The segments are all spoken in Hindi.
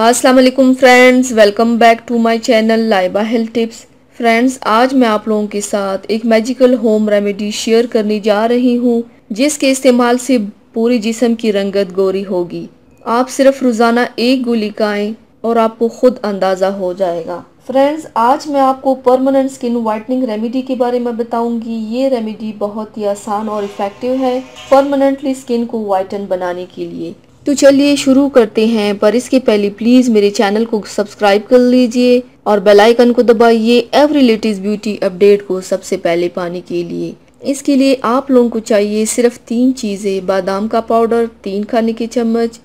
अस्सलाम वालेकुम friends, welcome back to my channel Laiba health tips. Friends, आज मैं आप लोगों के साथ एक मैजिकल होम रेमेडी शेयर करने जा रही हूँ जिसके इस्तेमाल से पूरे जिस्म की रंगत गोरी होगी। आप सिर्फ रोज़ाना एक गोली खाएं और आपको खुद अंदाज़ा हो जाएगा। फ्रेंड्स, आज मैं आपको परमानेंट स्किन वाइटनिंग रेमेडी के बारे में बताऊंगी। ये रेमेडी बहुत ही आसान और इफ़ेक्टिव है परमानेंटली स्किन को वाइटन बनाने के लिए। तो चलिए शुरू करते हैं, पर इसके पहले प्लीज मेरे चैनल को सब्सक्राइब कर लीजिए और बेल आइकन को दबाइए एवरी लेटेस्ट ब्यूटी अपडेट को सबसे पहले पाने के लिए। इसके लिए आप लोगों को चाहिए सिर्फ 3 चीज़ें: बादाम का पाउडर 3 खाने के चम्मच,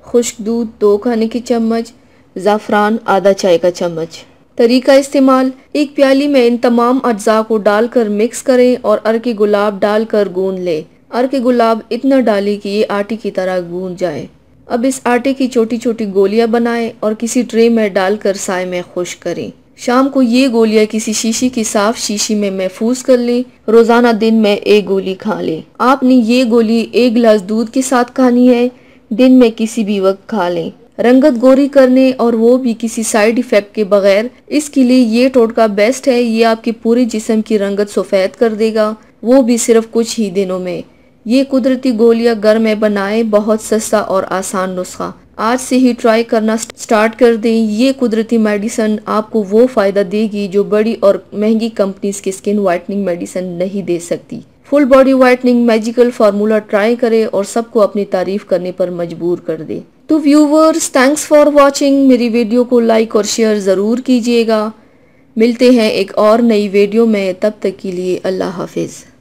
खुश्क दूध 2 खाने के चम्मच, ज़ाफ़रान आधा चाय का चम्मच। तरीका इस्तेमाल: एक प्याली में इन तमाम अज्जा को डालकर मिक्स करें और अर्के गुलाब डालकर गूंद लें। अर्के गुलाब इतना डालें कि ये आटे की तरह गूंद जाए। अब इस आटे की छोटी छोटी गोलियां बनाएं और किसी ट्रे में डालकर साए में खुश्क करें। शाम को ये गोलियां किसी शीशी की साफ शीशी में महफूज कर लें। रोजाना दिन में एक गोली खा लें। आपने ये गोली 1 गिलास दूध के साथ खानी है। दिन में किसी भी वक्त खा लें। रंगत गोरी करने और वो भी किसी साइड इफेक्ट के बगैर, इसके लिए ये टोटका बेस्ट है। ये आपके पूरे जिस्म की रंगत सफेद कर देगा, वो भी सिर्फ कुछ ही दिनों में। ये कुदरती गोलियां घर में बनाएं, बहुत सस्ता और आसान नुस्खा। आज से ही ट्राई करना स्टार्ट कर दें। ये कुदरती मेडिसिन आपको वो फायदा देगी जो बड़ी और महंगी कंपनीज की स्किन वाइटनिंग मेडिसिन नहीं दे सकती। Full body whitening magical formula try करें और सबको अपनी तारीफ करने पर मजबूर कर दे। तो व्यूवर्स, थैंक्स फॉर वॉचिंग। मेरी वीडियो को लाइक और शेयर ज़रूर कीजिएगा। मिलते हैं एक और नई वीडियो में, तब तक के लिए अल्लाह हाफिज़।